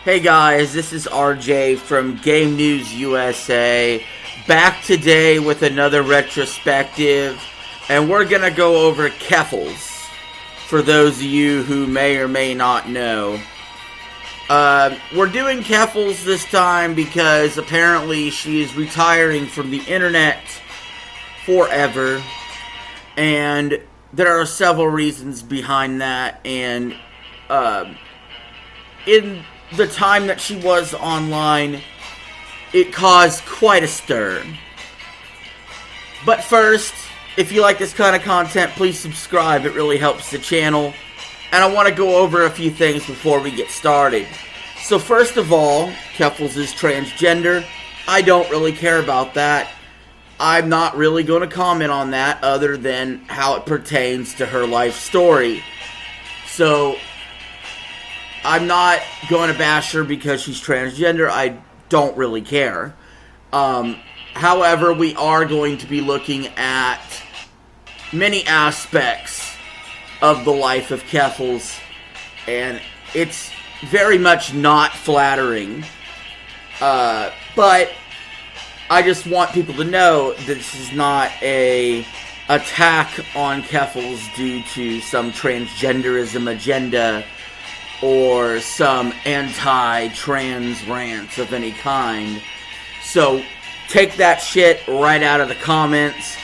Hey guys, this is RJ from Game News USA, back today with another retrospective, and we're gonna go over Keffals, for those of you who may or may not know. We're doing Keffals this time because apparently she is retiring from the internet forever, and there are several reasons behind that, and in the time that she was online, it caused quite a stir. But first, if you like this kind of content, please subscribe. It really helps the channel. And I want to go over a few things before we get started. So first of all, Keffals is transgender. I don't really care about that. I'm not really going to comment on that other than how it pertains to her life story. So I'm not going to bash her because she's transgender. I don't really care. However, we are going to be looking at many aspects of the life of Keffals, and it's very much not flattering. But I just want people to know that this is not a attack on Keffals due to some transgenderism agenda or some anti-trans rants of any kind. So take that shit right out of the comments.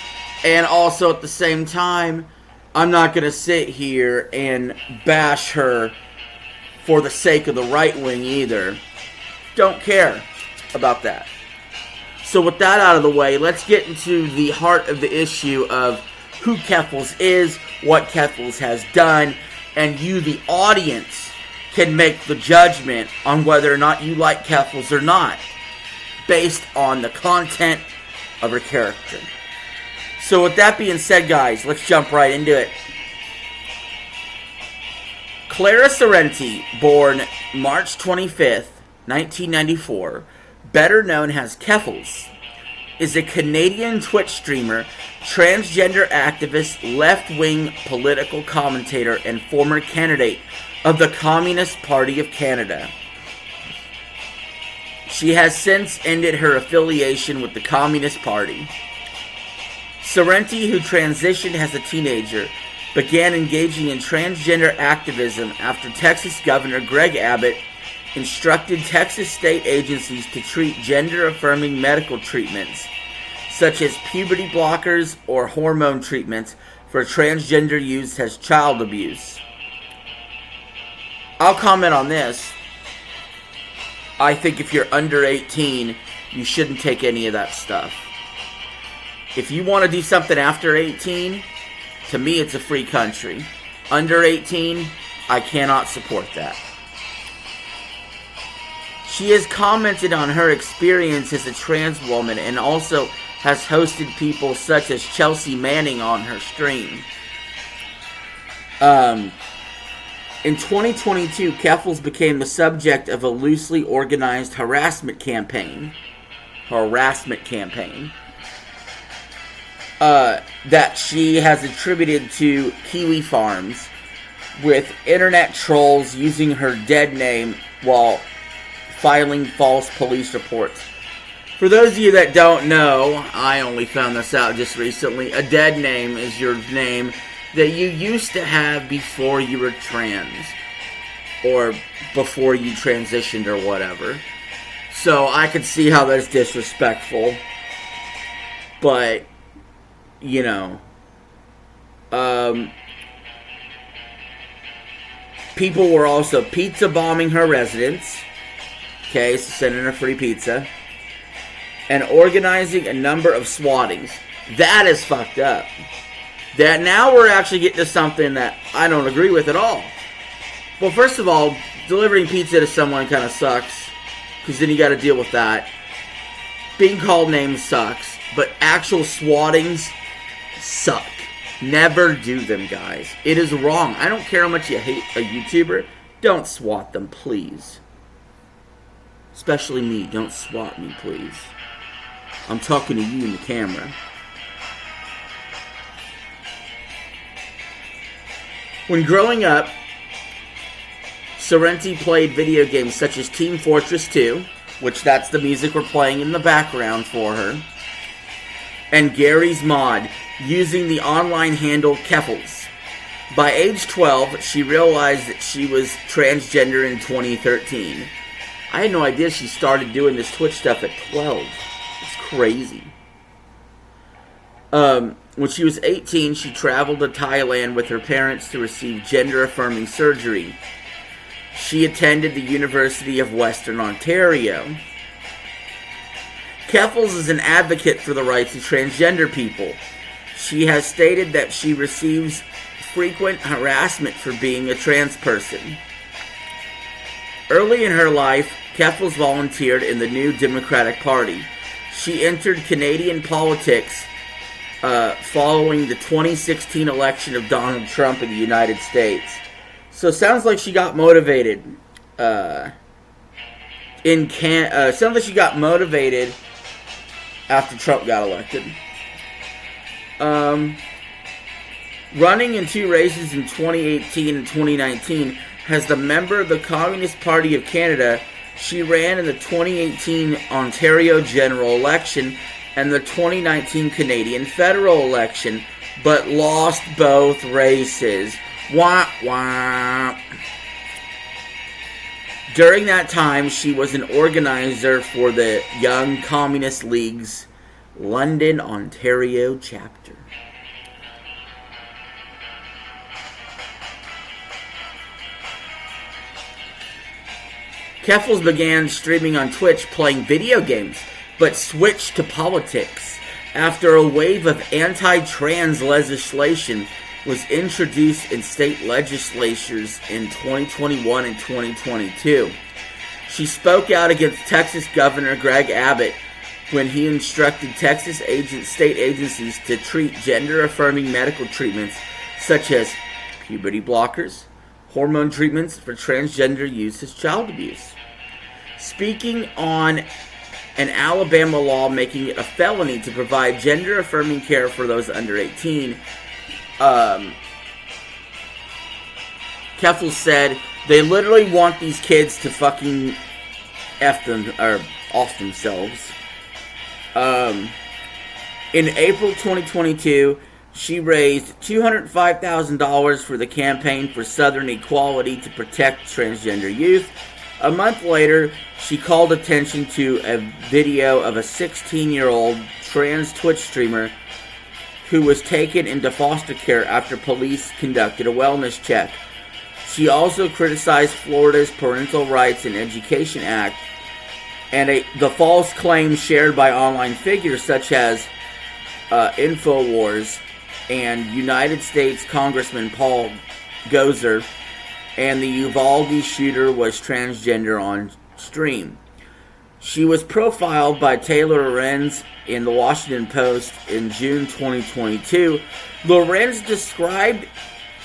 And also at the same time, I'm not going to sit here and bash her for the sake of the right wing either. Don't care about that. So with that out of the way, let's get into the heart of the issue of who Keffals is, what Keffals has done, and you, the audience, can make the judgment on whether or not you like Keffals or not, based on the content of her character. So with that being said, guys, let's jump right into it. Clara Sorrenti, born March 25th, 1994, better known as Keffals, is a Canadian Twitch streamer, transgender activist, left-wing political commentator, and former candidate of the Communist Party of Canada. She has since ended her affiliation with the Communist Party. Sorrenti, who transitioned as a teenager, began engaging in transgender activism after Texas Governor Greg Abbott instructed Texas state agencies to treat gender-affirming medical treatments, such as puberty blockers or hormone treatments for transgender use as child abuse. I'll comment on this. I think if you're under 18, you shouldn't take any of that stuff. If you want to do something after 18, to me it's a free country. Under 18, I cannot support that. She has commented on her experience as a trans woman and also has hosted people such as Chelsea Manning on her stream. In 2022, Keffals became the subject of a loosely organized harassment campaign that she has attributed to Kiwi Farms, with internet trolls using her dead name while filing false police reports. For those of you that don't know, I only found this out just recently, a dead name is your name that you used to have before you were trans, or before you transitioned or whatever. So I could see how that's disrespectful, but, you know, people were also pizza bombing her residence, okay, so sending her free pizza, and organizing a number of swattings. That is fucked up. That now we're actually getting to something that I don't agree with at all. Well, first of all, delivering pizza to someone kind of sucks, because then you got to deal with that. Being called names sucks, but actual swattings suck. Never do them, guys. It is wrong. I don't care how much you hate a YouTuber. Don't swat them, please. Especially me. Don't swat me, please. I'm talking to you in the camera. When growing up, Sorrenti played video games such as Team Fortress 2, which that's the music we're playing in the background for her, and Gary's Mod, using the online handle Keffals. By age 12, she realized that she was transgender in 2013. I had no idea she started doing this Twitch stuff at 12. It's crazy. When she was 18, she traveled to Thailand with her parents to receive gender-affirming surgery. She attended the University of Western Ontario. Keffals is an advocate for the rights of transgender people. She has stated that she receives frequent harassment for being a trans person. Early in her life, Keffals volunteered in the New Democratic Party. She entered Canadian politics following the 2016 election of Donald Trump in the United States. So it sounds like she got motivated. Sounds like she got motivated after Trump got elected. Running in 2 races in 2018 and 2019 as the member of the Communist Party of Canada, she ran in the 2018 Ontario general election and the 2019 Canadian federal election, but lost both races. Wah, wah. During that time, she was an organizer for the Young Communist League's London, Ontario chapter. Keffals began streaming on Twitch playing video games, but switched to politics after a wave of anti-trans legislation was introduced in state legislatures in 2021 and 2022. She spoke out against Texas Governor Greg Abbott when he instructed Texas state agencies to treat gender-affirming medical treatments such as puberty blockers, hormone treatments for transgender use as child abuse. Speaking on an Alabama law making it a felony to provide gender-affirming care for those under 18, Keffals said they literally want these kids to fucking F them, or off themselves. In April 2022, she raised $205,000 for the Campaign for Southern Equality to protect transgender youth. A month later, she called attention to a video of a 16-year-old trans Twitch streamer who was taken into foster care after police conducted a wellness check. She also criticized Florida's Parental Rights and Education Act and the false claims shared by online figures such as InfoWars and United States Congressman Paul Gosar, and the Uvalde shooter was transgender on stream. She was profiled by Taylor Lorenz in the Washington Post in June 2022. Lorenz described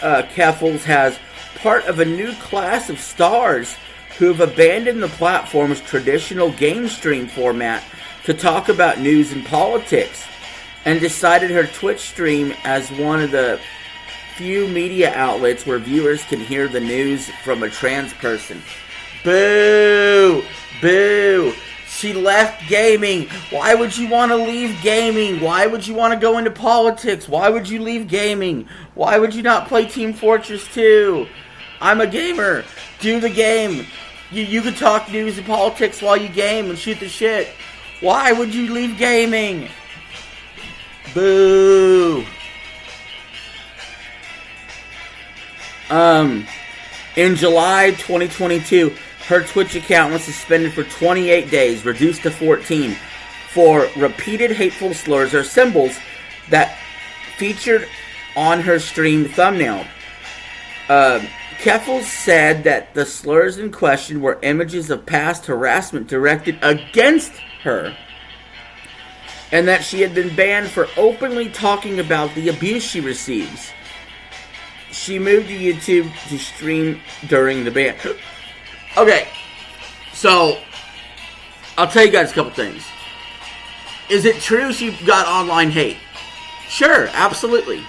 Keffals as part of a new class of stars who have abandoned the platform's traditional game stream format to talk about news and politics, and decided her Twitch stream as one of the few media outlets where viewers can hear the news from a trans person. Boo! Boo! She left gaming. Why would you want to leave gaming? Why would you want to go into politics? Why would you leave gaming? Why would you not play Team Fortress 2? I'm a gamer. Do the game. You could talk news and politics while you game and shoot the shit. Why would you leave gaming? Boo! In July 2022, her Twitch account was suspended for 28 days, reduced to 14, for repeated hateful slurs or symbols that featured on her stream thumbnail. Keffals said that the slurs in question were images of past harassment directed against her, and that she had been banned for openly talking about the abuse she receives. She moved to YouTube to stream during the ban. Okay, so I'll tell you guys a couple things. Is it true she got online hate? Sure, absolutely.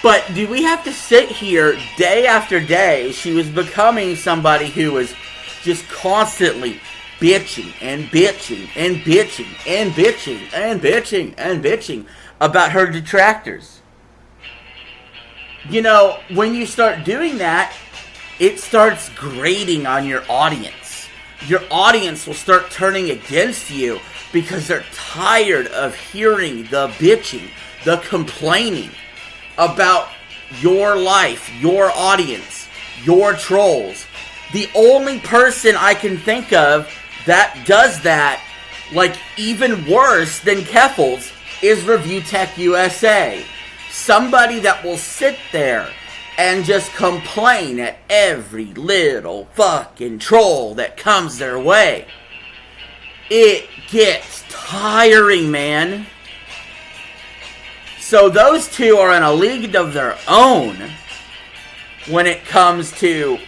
But do we have to sit here day after day? She was becoming somebody who was just constantly bitching and bitching and bitching and bitching and bitching and bitching about her detractors. You know, when you start doing that, it starts grating on your audience. Your audience will start turning against you because they're tired of hearing the bitching, the complaining about your life, your audience, your trolls. The only person I can think of that does that, like even worse than Keffals, is Review Tech USA. Somebody that will sit there and just complain at every little fucking troll that comes their way. It gets tiring, man. So those two are in a league of their own when it comes to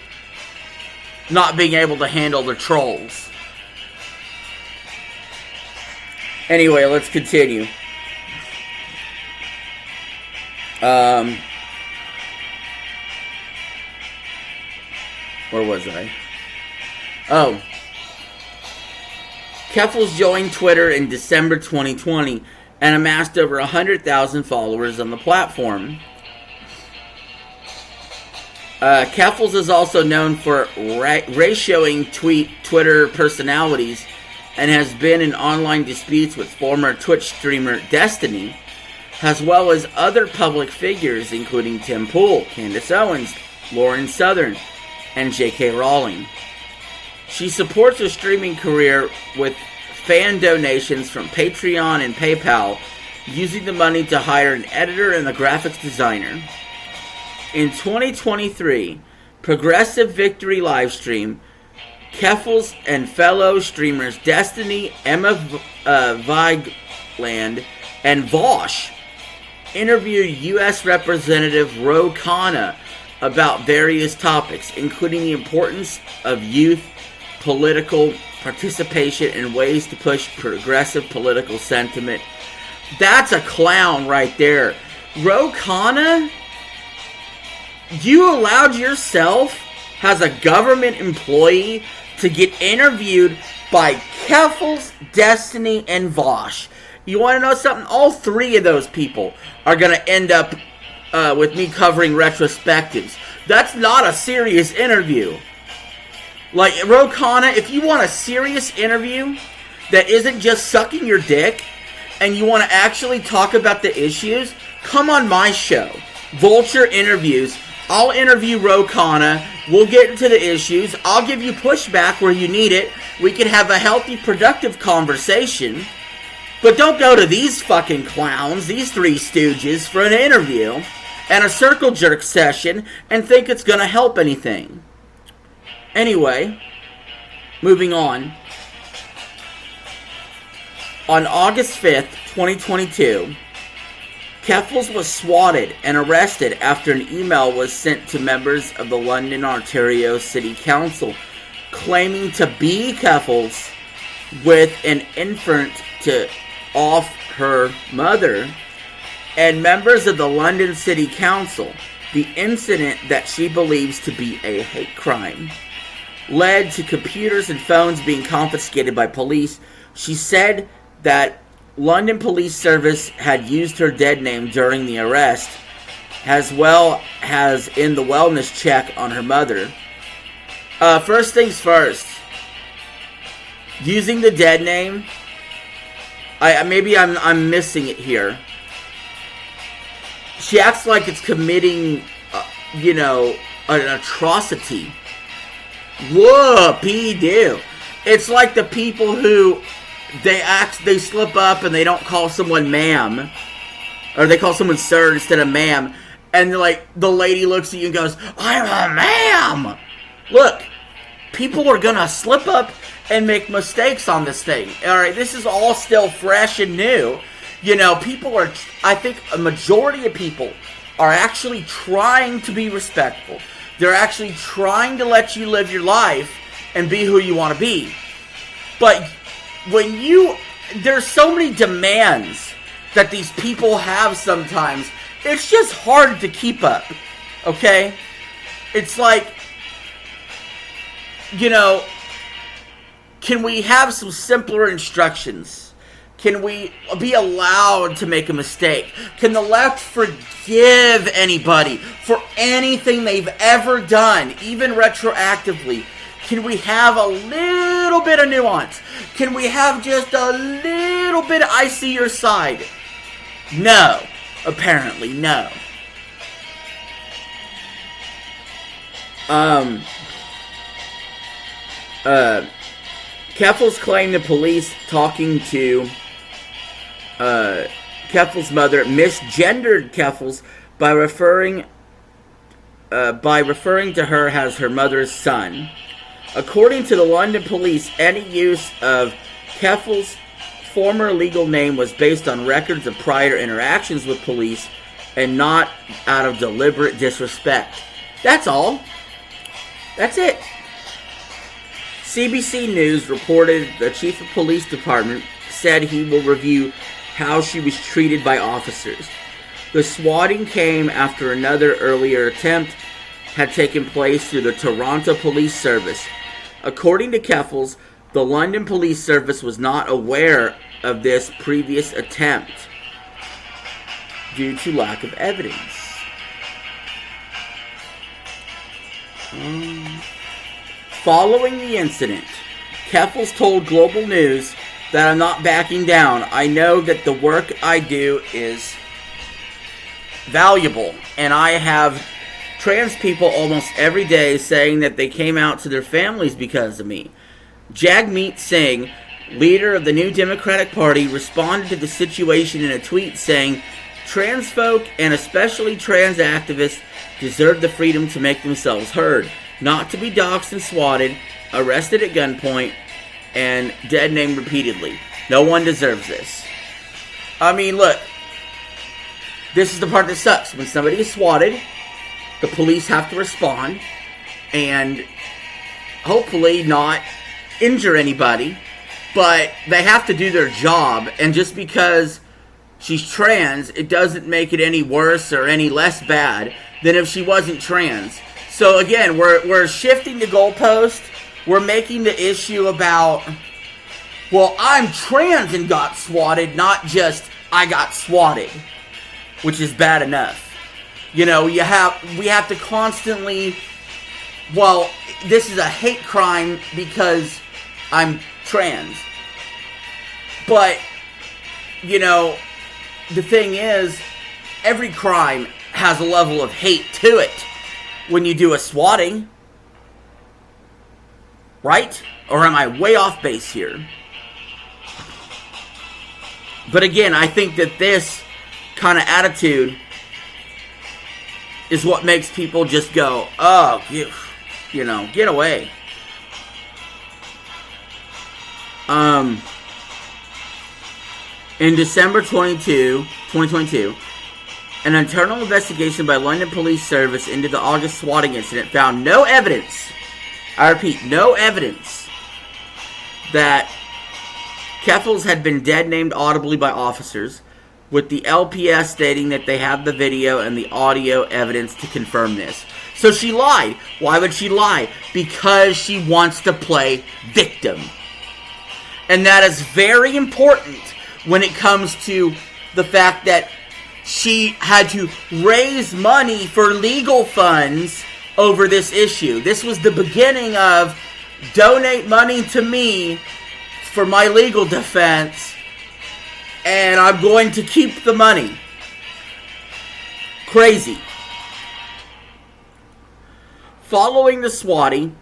not being able to handle the trolls. Anyway, let's continue. Where was I? Oh. Keffals joined Twitter in December 2020 and amassed over 100,000 followers on the platform. Keffals is also known for ratioing Twitter personalities and has been in online disputes with former Twitch streamer Destiny, as well as other public figures including Tim Pool, Candace Owens, Lauren Southern, and J.K. Rowling. She supports her streaming career with fan donations from Patreon and PayPal, using the money to hire an editor and a graphics designer. In 2023, Progressive Victory livestream, Keffals and fellow streamers Destiny, Emma Vigeland, and Vosh interviewed U.S. Representative Ro Khanna about various topics, including the importance of youth political participation and ways to push progressive political sentiment. That's a clown right there. Ro Khanna, you allowed yourself, as a government employee, to get interviewed by Keffals, Destiny, and Vosh. You want to know something? All three of those people are going to end up with me covering retrospectives. That's not a serious interview. Like, Ro Khanna, if you want a serious interview that isn't just sucking your dick, and you want to actually talk about the issues, come on my show, Vulture Interviews. I'll interview Ro Khanna. We'll get into the issues. I'll give you pushback where you need it. We can have a healthy, productive conversation. But don't go to these fucking clowns, these three stooges, for an interview and a circle jerk session and think it's going to help anything. Anyway, moving on. On August 5th, 2022, Keffals was swatted and arrested after an email was sent to members of the London, Ontario City Council claiming to be Keffals with an inference to off her mother and members of the London City Council. The incident that she believes to be a hate crime led to computers and phones being confiscated by police. She said that London Police Service had used her dead name during the arrest, as well as in the wellness check on her mother. First things first, using the dead name, I'm missing it here. She acts like it's committing, an atrocity. Whoop-de-doo. It's like the people who they slip up and they don't call someone ma'am, or they call someone sir instead of ma'am, and the lady looks at you and goes, "I'm a ma'am." Look, people are gonna slip up and make mistakes on this thing. All right, this is all still fresh and new. I think a majority of people are actually trying to be respectful. They're actually trying to let you live your life and be who you want to be. But there's so many demands that these people have sometimes. It's just hard to keep up, okay? It's like, you know, can we have some simpler instructions? Can we be allowed to make a mistake? Can the left forgive anybody for anything they've ever done, even retroactively? Can we have a little bit of nuance? Can we have just a little bit of I see your side? No. Apparently, no. Keffals claimed the police talking to Keffals' mother misgendered Keffals by referring to her as her mother's son. According to the London police, any use of Keffals' former legal name was based on records of prior interactions with police and not out of deliberate disrespect. That's all. That's it. CBC News reported the chief of police department said he will review how she was treated by officers. The swatting came after another earlier attempt had taken place through the Toronto Police Service. According to Keffals, the London Police Service was not aware of this previous attempt due to lack of evidence. Following the incident, Keffals told Global News that I'm not backing down. I know that the work I do is valuable, and I have trans people almost every day saying that they came out to their families because of me. Jagmeet Singh, leader of the New Democratic Party, responded to the situation in a tweet saying, "Trans folk, and especially trans activists, deserve the freedom to make themselves heard, not to be doxxed and swatted, arrested at gunpoint, and dead named repeatedly. No one deserves this." I mean, look, this is the part that sucks. When somebody is swatted, the police have to respond and hopefully not injure anybody, but they have to do their job, and just because she's trans, it doesn't make it any worse or any less bad than if she wasn't trans. So again, we're shifting the goalpost. We're making the issue about, well, I'm trans and got swatted, not just I got swatted, which is bad enough. You know, we have to constantly, well, this is a hate crime because I'm trans. But, you know, the thing is, every crime has a level of hate to it when you do a swatting. Right? Or am I way off base here? But again, I think that this kind of attitude is what makes people just go, oh, you know, get away. In December 2022, an internal investigation by London Police Service into the August swatting incident found no evidence, I repeat, no evidence, that Keffals had been dead named audibly by officers, with the LPS stating that they have the video and the audio evidence to confirm this. So she lied. Why would she lie? Because she wants to play victim. And that is very important when it comes to the fact that she had to raise money for legal funds over this issue. This was the beginning of donate money to me for my legal defense, and I'm going to keep the money. Crazy. Following the swatting,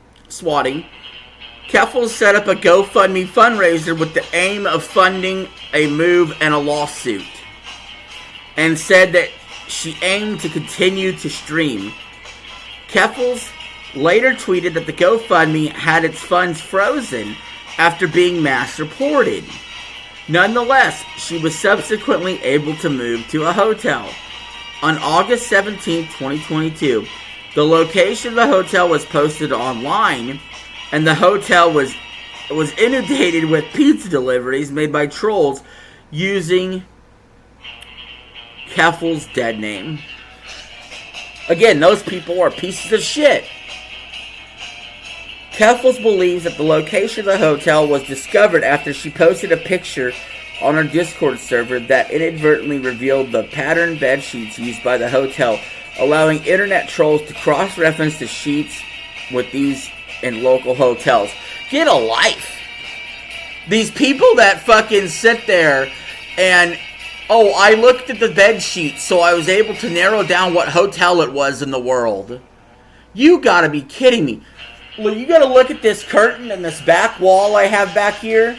Keffals set up a GoFundMe fundraiser with the aim of funding a move and a lawsuit, and said that she aimed to continue to stream. Keffals later tweeted that the GoFundMe had its funds frozen after being mass reported. Nonetheless, she was subsequently able to move to a hotel. On August 17, 2022, the location of the hotel was posted online, and the hotel was inundated with pizza deliveries made by trolls using Keffals' dead name. Again, those people are pieces of shit. Keffals believes that the location of the hotel was discovered after she posted a picture on her Discord server that inadvertently revealed the patterned bed sheets used by the hotel, allowing internet trolls to cross-reference the sheets with these in local hotels. Get a life. These people that fucking sit there and, oh, I looked at the bed sheets so I was able to narrow down what hotel it was in the world. You gotta be kidding me. Well, you gotta look at this curtain and this back wall I have back here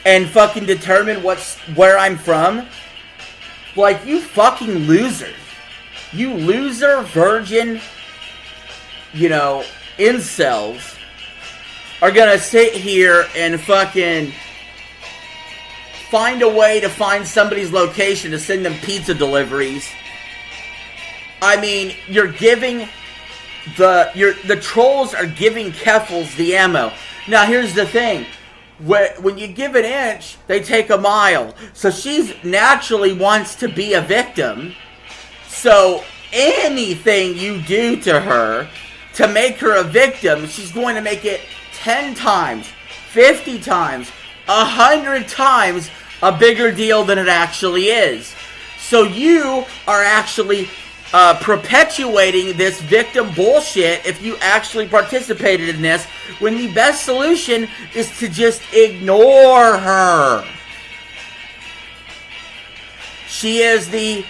and fucking determine where I'm from? Like, you fucking loser. You loser, virgin, incels are gonna sit here and fucking find a way to find somebody's location to send them pizza deliveries. I mean, you're giving the trolls are giving Keffals the ammo. Now, here's the thing. When you give an inch, they take a mile. So she naturally wants to be a victim. So anything you do to her to make her a victim, she's going to make it 10 times, 50 times, 100 times a bigger deal than it actually is. So you are actually perpetuating this victim bullshit if you actually participated in this, when the best solution is to just ignore her. She is the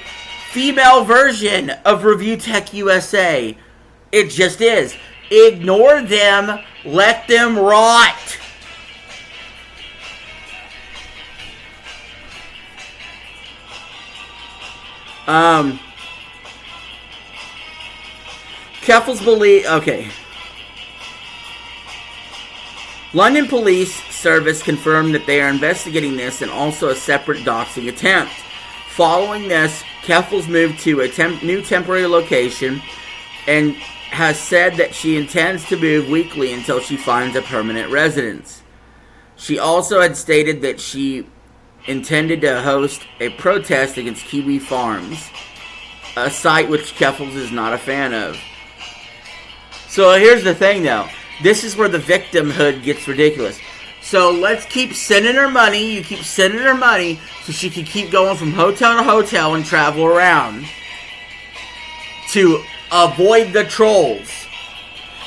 female version of Review Tech USA. It just is. Ignore them. Let them rot. Keffals believe... Okay. London Police Service confirmed that they are investigating this and also a separate doxing attempt. Following this, Keffals moved to a new temporary location and has said that she intends to move weekly until she finds a permanent residence. She also had stated that she intended to host a protest against Kiwi Farms, a site which Keffals is not a fan of. So here's the thing, though. This is where the victimhood gets ridiculous. So let's keep sending her money. You keep sending her money so she can keep going from hotel to hotel and travel around to avoid the trolls.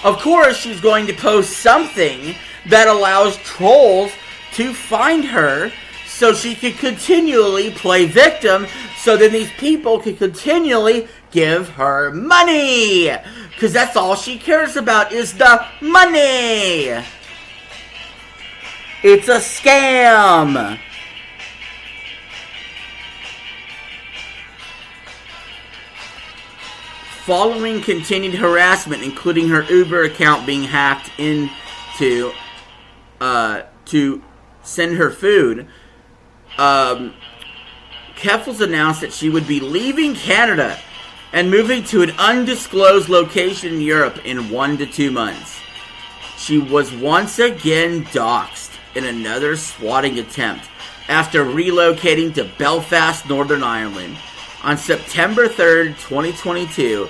Of course, she's going to post something that allows trolls to find her so she can continually play victim, so then these people can continually give her money. Because that's all she cares about is the money. It's a scam. Following continued harassment, including her Uber account being hacked into to send her food, Keffals announced that she would be leaving Canada and moving to an undisclosed location in Europe in 1 to 2 months. She was once again doxxed in another swatting attempt after relocating to Belfast, Northern Ireland. On September 3rd, 2022,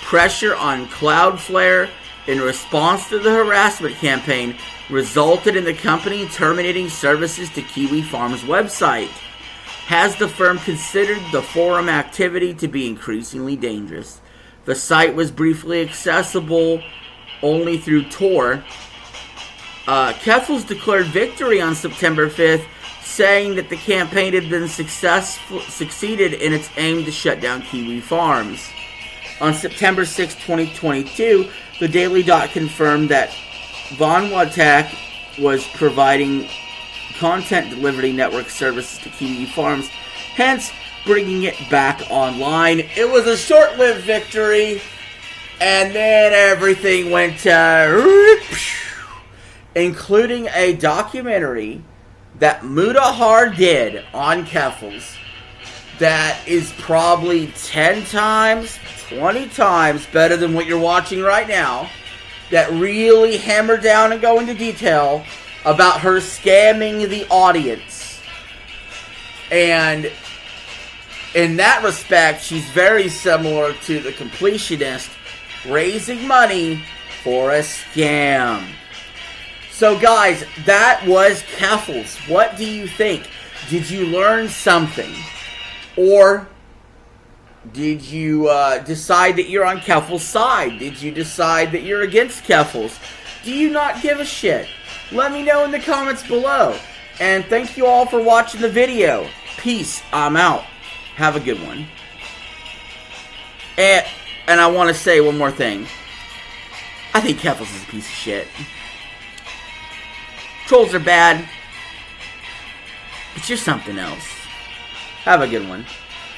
pressure on Cloudflare in response to the harassment campaign resulted in the company terminating services to Kiwi Farms' website. Has the firm considered the forum activity to be increasingly dangerous? The site was briefly accessible only through Tor. Keffals declared victory on September 5th, saying that the campaign had been succeeded in its aim to shut down Kiwi Farms. On September 6, 2022, the Daily Dot confirmed that Von Watak was providing content delivery network services to Kiwi Farms, hence bringing it back online. It was a short-lived victory, and then everything went including a documentary that Mudahar did on Keffals that is probably 10 times, 20 times better than what you're watching right now, that really hammer down and go into detail about her scamming the audience. And in that respect, she's very similar to the completionist, raising money for a scam. So guys, that was Keffals. What do you think? Did you learn something? Or did you decide that you're on Keffals' side? Did you decide that you're against Keffals? Do you not give a shit? Let me know in the comments below. And thank you all for watching the video. Peace. I'm out. Have a good one. And I want to say one more thing. I think Keffals is a piece of shit. Trolls are bad, but you're something else. Have a good one.